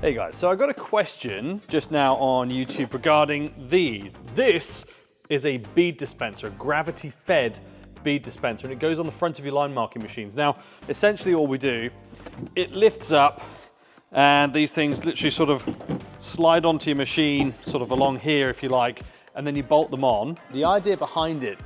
Hey guys, so I got a question just now on YouTube regarding these. This is a bead dispenser, a gravity-fed bead dispenser, and it goes on the front of your line marking machines. Now, essentially all we do, it lifts up, and these things literally sort of slide onto your machine, sort of along here if you like, and then you bolt them on. The idea behind it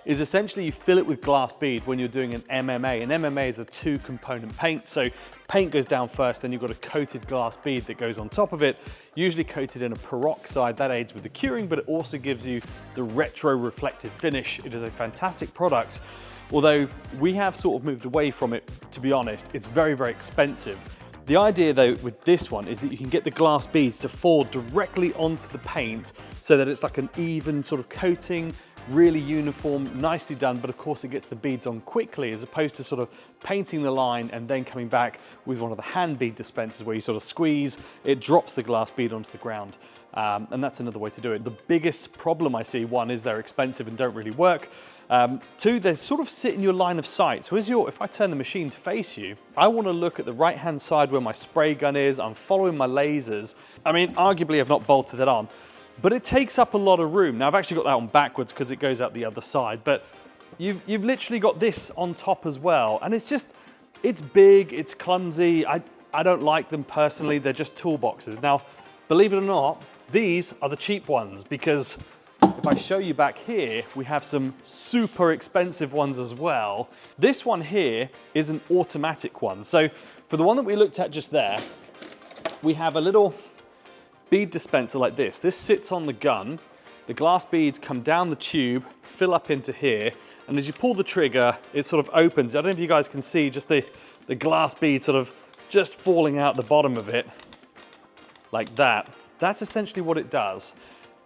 is essentially you fill it with glass bead when you're doing an MMA. An MMA is a two-component paint, so paint goes down first, then you've got a coated glass bead that goes on top of it, usually coated in a peroxide. That aids with the curing, but it also gives you the retro reflective finish. It is a fantastic product, although we have sort of moved away from it, to be honest. It's very, very expensive. The idea though with this one is that you can get the glass beads to fall directly onto the paint so that it's like an even sort of coating, really uniform, nicely done, but of course it gets the beads on quickly as opposed to sort of painting the line and then coming back with one of the hand bead dispensers where you sort of squeeze, it drops the glass bead onto the ground. And that's another way to do it. The biggest problem I see, one, is they're expensive and don't really work. Two, they sort of sit in your line of sight. So if I turn the machine to face you, I want to look at the right-hand side where my spray gun is, I'm following my lasers. I mean, arguably I've not bolted it on, but it takes up a lot of room. Now I've actually got that on backwards because it goes out the other side, but you've literally got this on top as well. And it's big, it's clumsy. I don't like them personally. They're just toolboxes. Now, believe it or not, these are the cheap ones because if I show you back here, we have some super expensive ones as well. This one here is an automatic one. So for the one that we looked at just there, we have a little bead dispenser like this. This sits on the gun. The glass beads come down the tube, fill up into here, and as you pull the trigger, it sort of opens. I don't know if you guys can see just the glass bead sort of just falling out the bottom of it like that. That's essentially what it does.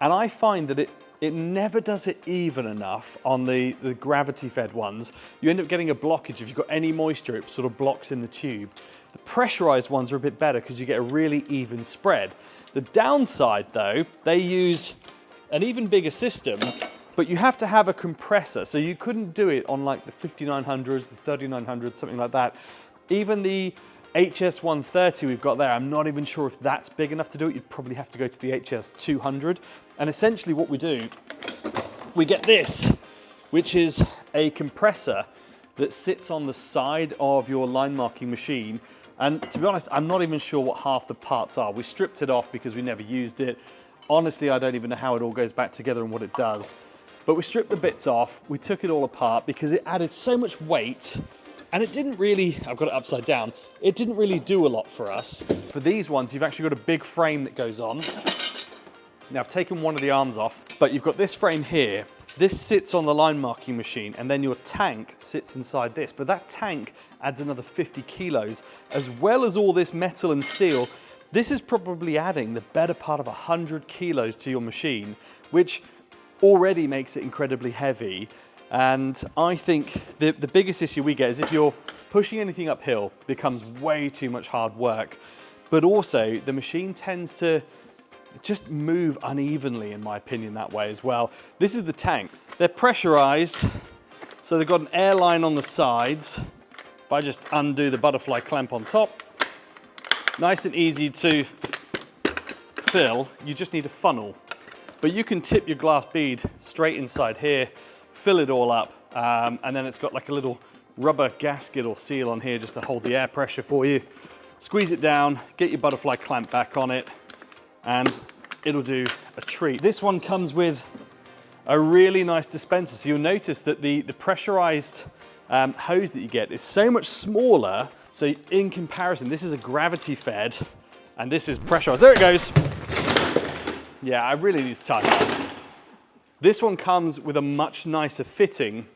And I find that it never does it even enough on the gravity-fed ones. You end up getting a blockage. If you've got any moisture, it sort of blocks in the tube. The pressurized ones are a bit better because you get a really even spread. The downside though, they use an even bigger system, but you have to have a compressor. So you couldn't do it on like the 5900s, the 3900s, something like that. Even the HS130 we've got there, I'm not even sure if that's big enough to do it. You'd probably have to go to the HS200. And essentially what we do, we get this, which is a compressor that sits on the side of your line marking machine. And to be honest, I'm not even sure what half the parts are. We stripped it off because we never used it. Honestly, I don't even know how it all goes back together and what it does. But we stripped the bits off, we took it all apart because it added so much weight and it didn't really, I've got it upside down, it didn't really do a lot for us. For these ones, you've actually got a big frame that goes on. Now I've taken one of the arms off, but you've got this frame here. This sits on the line marking machine and then your tank sits inside this, but that tank adds another 50 kilos, as well as all this metal and steel. This is probably adding the better part of 100 kilos to your machine, which already makes it incredibly heavy. And I think the biggest issue we get is if you're pushing anything uphill, it becomes way too much hard work. But also the machine tends to just move unevenly, in my opinion, that way as well. This is the tank. They're pressurized, so they've got an air line on the sides. If I just undo the butterfly clamp on top, nice and easy to fill. You just need a funnel. But you can tip your glass bead straight inside here, fill it all up, and then it's got like a little rubber gasket or seal on here just to hold the air pressure for you. Squeeze it down, get your butterfly clamp back on it, and it'll do a treat. This one comes with a really nice dispenser. So you'll notice that the pressurized hose that you get is so much smaller. So in comparison, this is a gravity fed and this is pressurized. There it goes. Yeah, I really need to tie that. This one comes with a much nicer fitting.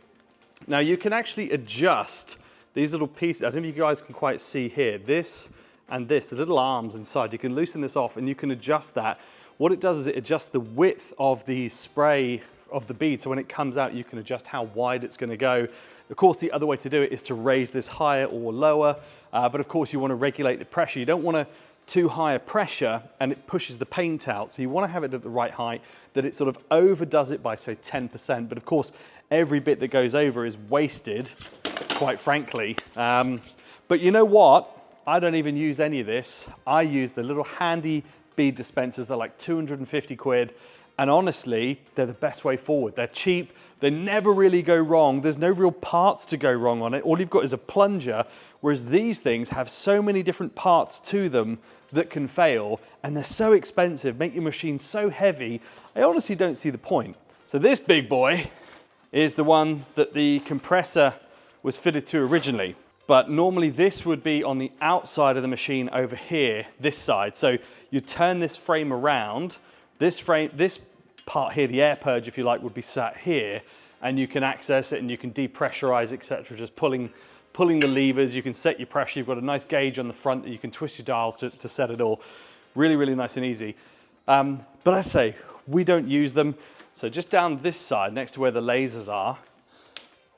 Now you can actually adjust these little pieces. I don't know if you guys can quite see here, this and this, the little arms inside. You can loosen this off and you can adjust that. What it does is it adjusts the width of the spray of the bead. So when it comes out, you can adjust how wide it's going to go. Of course, the other way to do it is to raise this higher or lower. But of course, you want to regulate the pressure. You don't want too high a pressure and it pushes the paint out. So you want to have it at the right height, that it sort of overdoes it by say 10%. But of course, every bit that goes over is wasted, quite frankly. But you know what? I don't even use any of this. I use the little handy bead dispensers. They're like 250 quid. And honestly, they're the best way forward. They're cheap. They never really go wrong. There's no real parts to go wrong on it. All you've got is a plunger, whereas these things have so many different parts to them that can fail, and they're so expensive, make your machine so heavy, I honestly don't see the point. So this big boy is the one that the compressor was fitted to originally. But normally this would be on the outside of the machine over here, this side. So you turn this frame around, this part here, the air purge, if you like, would be sat here, and you can access it and you can depressurize, etc. Just pulling the levers, you can set your pressure. You've got a nice gauge on the front that you can twist your dials to set it all. Really, really nice and easy. But I say, we don't use them. So just down this side, next to where the lasers are,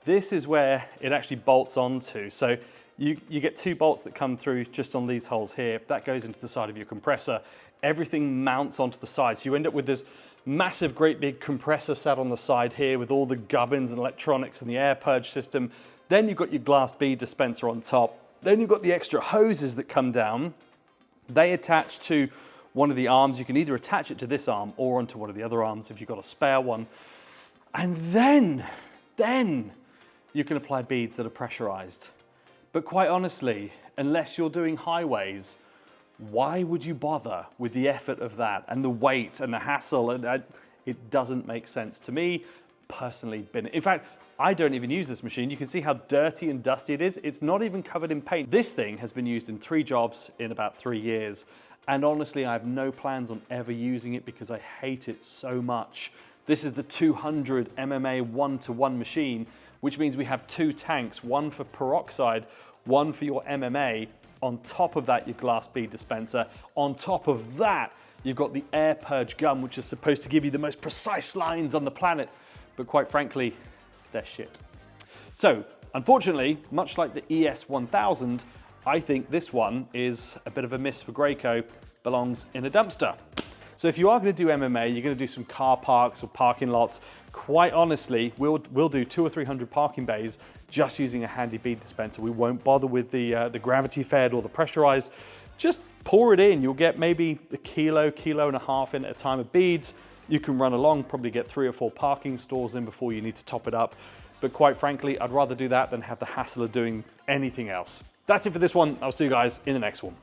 this is where it actually bolts onto. So you get 2 bolts that come through just on these holes here. That goes into the side of your compressor. Everything mounts onto the side. So you end up with this massive, great big compressor sat on the side here with all the gubbins and electronics and the air purge system. Then you've got your glass bead dispenser on top. Then you've got the extra hoses that come down. They attach to one of the arms. You can either attach it to this arm or onto one of the other arms if you've got a spare one. And then you can apply beads that are pressurized. But quite honestly, unless you're doing highways, why would you bother with the effort of that and the weight and the hassle? And it doesn't make sense to me personally. In fact, I don't even use this machine. You can see how dirty and dusty it is. It's not even covered in paint. This thing has been used in 3 jobs in about 3 years. And honestly, I have no plans on ever using it because I hate it so much. This is the 200 MMA 1-to-1 machine, which means we have 2 tanks, one for peroxide, one for your MMA. On top of that, your glass bead dispenser. On top of that, you've got the air purge gun, which is supposed to give you the most precise lines on the planet. But quite frankly, they're shit. So, unfortunately, much like the ES1000, I think this one is a bit of a miss for Graco, belongs in a dumpster. So if you are going to do MMA, you're going to do some car parks or parking lots, quite honestly, we'll do 200 or 300 parking bays just using a handy bead dispenser. We won't bother with the gravity fed or the pressurized. Just pour it in. You'll get maybe a kilo and a half in at a time of beads. You can run along, probably get 3 or 4 parking stalls in before you need to top it up. But quite frankly, I'd rather do that than have the hassle of doing anything else. That's it for this one. I'll see you guys in the next one.